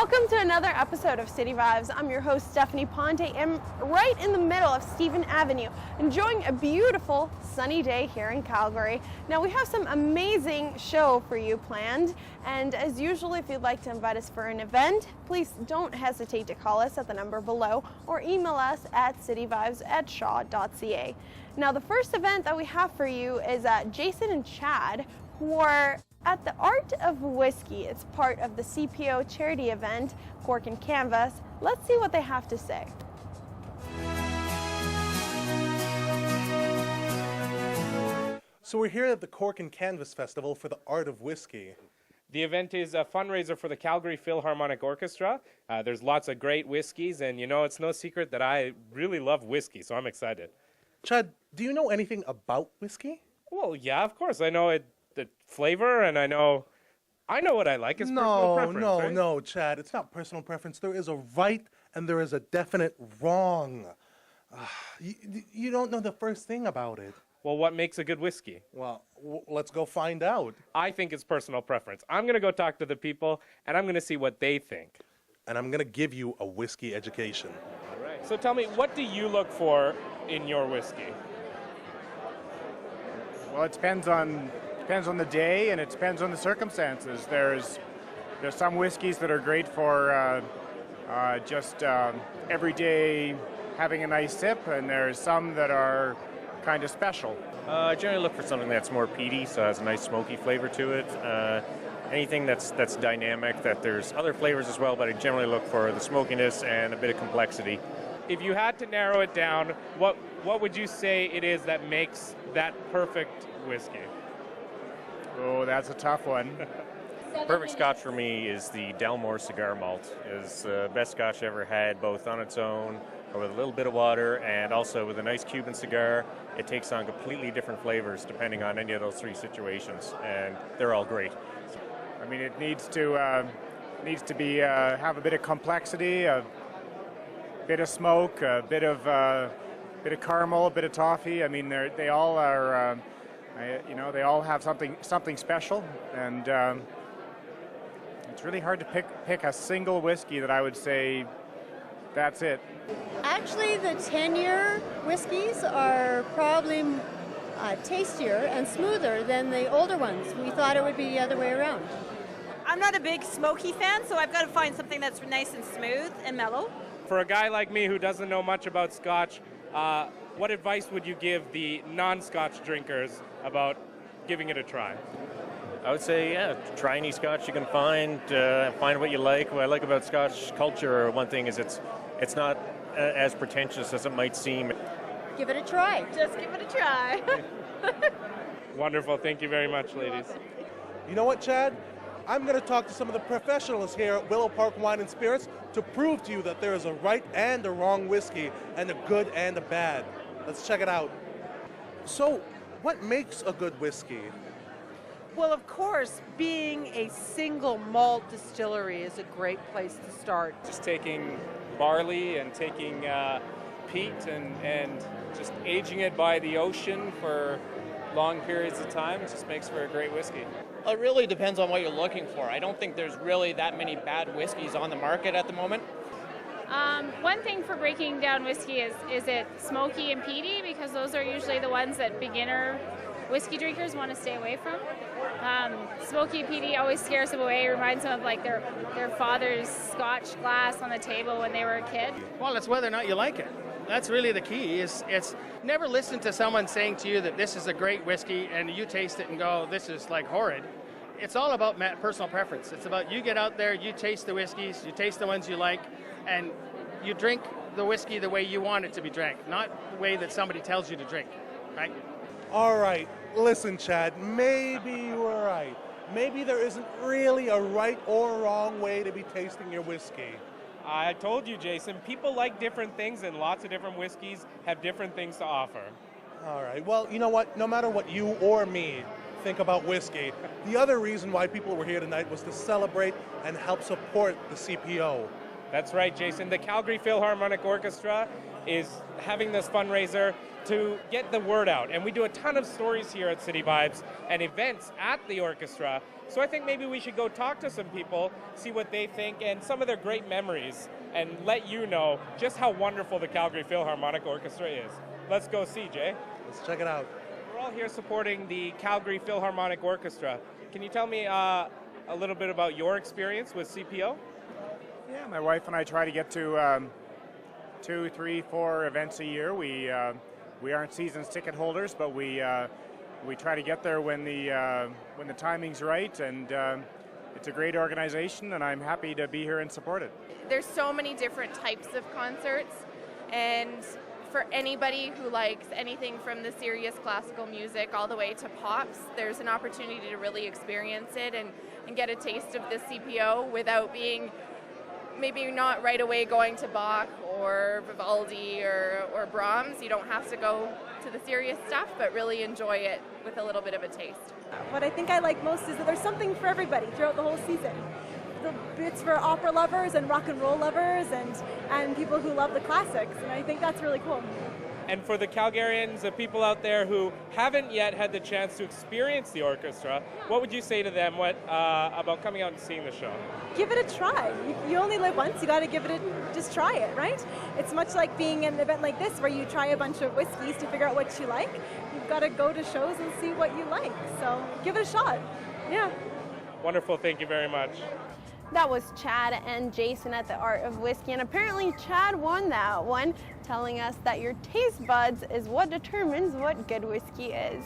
Welcome to another episode of City Vibes. I'm your host, Stephanie Ponte. I'm right in the middle of Stephen Avenue, enjoying a beautiful sunny day here in Calgary. Now, we have some amazing show for you planned, and as usual, if you'd like to invite us for an event, please don't hesitate to call us at the number below or email us at cityvibes@shaw.ca. Now, the first event that we have for you is Jason and Chad, who are at the Art of Whisky. It's part of the CPO charity event, Cork and Canvas. Let's see what they have to say. So we're here at the Cork and Canvas Festival for the Art of Whisky. The event is a fundraiser for the Calgary Philharmonic Orchestra. There's lots of great whiskeys, and you know, it's no secret that I really love whiskey, so I'm excited. Chad, do you know anything about whiskey? Well, yeah, of course. I know the flavor, and I know what I like. It's personal preference, right? No, Chad. It's not personal preference. There is a right and there is a definite wrong. You don't know the first thing about it. Well, what makes a good whiskey? Well, let's go find out. I think it's personal preference. I'm going to go talk to the people, and I'm going to see what they think. And I'm going to give you a whiskey education. All right. So tell me, what do you look for in your whiskey? Well, it depends on the day, and it depends on the circumstances. There's some whiskeys that are great for just every day having a nice sip, and there's some that are kind of special. I generally look for something that's more peaty, so has a nice smoky flavor to it. Anything that's dynamic, that there's other flavors as well, but I generally look for the smokiness and a bit of complexity. If you had to narrow it down, what would you say it is that makes that perfect whiskey? Oh, that's a tough one. Perfect Scotch for me is the Dalmore Cigar Malt. It's the best Scotch I ever had, both on its own or with a little bit of water, and also with a nice Cuban cigar. It takes on completely different flavors depending on any of those three situations, and they're all great. I mean, it needs to be have a bit of complexity, a bit of smoke, a bit of caramel, a bit of toffee. I mean, they all are. They all have something special, and it's really hard to pick a single whiskey that I would say that's it. Actually, the 10-year whiskeys are probably tastier and smoother than the older ones. We thought it would be the other way around. I'm not a big smoky fan, so I've got to find something that's nice and smooth and mellow. For a guy like me who doesn't know much about Scotch, what advice would you give the non-Scotch drinkers about giving it a try? I would say, try any Scotch you can find what you like. What I like about Scotch culture, one thing is it's not as pretentious as it might seem. Give it a try. Just give it a try. Wonderful. Thank you very much, ladies. You know what, Chad? I'm going to talk to some of the professionals here at Willow Park Wine and Spirits to prove to you that there is a right and a wrong whiskey and a good and a bad. Let's check it out. So, what makes a good whiskey? Well, of course, being a single malt distillery is a great place to start. Just taking barley and taking peat and just aging it by the ocean for long periods of time just makes for a great whiskey. It really depends on what you're looking for. I don't think there's really that many bad whiskeys on the market at the moment. One thing for breaking down whiskey is it smoky and peaty, because those are usually the ones that beginner whiskey drinkers want to stay away from. Smoky and peaty always scares them away. It reminds them of like their father's Scotch glass on the table when they were a kid. Well, it's whether or not you like it. That's really the key. It's never listen to someone saying to you that this is a great whiskey and you taste it and go, this is like horrid. It's all about personal preference. It's about you get out there, you taste the whiskeys, you taste the ones you like, and you drink the whiskey the way you want it to be drank, not the way that somebody tells you to drink, right? All right, listen, Chad, maybe you were right. Maybe there isn't really a right or wrong way to be tasting your whiskey. I told you, Jason, people like different things, and lots of different whiskeys have different things to offer. All right, well, you know what? No matter what you or me think about whiskey, the other reason why people were here tonight was to celebrate and help support the CPO. That's right, Jason. The Calgary Philharmonic Orchestra is having this fundraiser to get the word out. And we do a ton of stories here at City Vibes and events at the orchestra. So I think maybe we should go talk to some people, see what they think and some of their great memories, and let you know just how wonderful the Calgary Philharmonic Orchestra is. Let's go see, Jay. Let's check it out. We're all here supporting the Calgary Philharmonic Orchestra. Can you tell me a little bit about your experience with CPO? Yeah, my wife and I try to get to 2, 3, 4 events a year. We aren't seasons ticket holders, but we try to get there when the timing's right, and it's a great organization, and I'm happy to be here and support it. There's so many different types of concerts, and for anybody who likes anything from the serious classical music all the way to pops, there's an opportunity to really experience it and get a taste of the CPO without being maybe not right away going to Bach or Vivaldi or Brahms. You don't have to go to the serious stuff, but really enjoy it with a little bit of a taste. What I think I like most is that there's something for everybody throughout the whole season. It's for opera lovers and rock and roll lovers and people who love the classics, and I think that's really cool. And for the Calgarians, the people out there who haven't yet had the chance to experience the orchestra, what would you say to them about coming out and seeing the show? Give it a try. You only live once, you got to give it just try it, right? It's much like being in an event like this where you try a bunch of whiskeys to figure out what you like. You've got to go to shows and see what you like, so give it a shot. Yeah. Wonderful, thank you very much. That was Chad and Jason at the Art of Whiskey, and apparently Chad won that one, telling us that your taste buds is what determines what good whiskey is.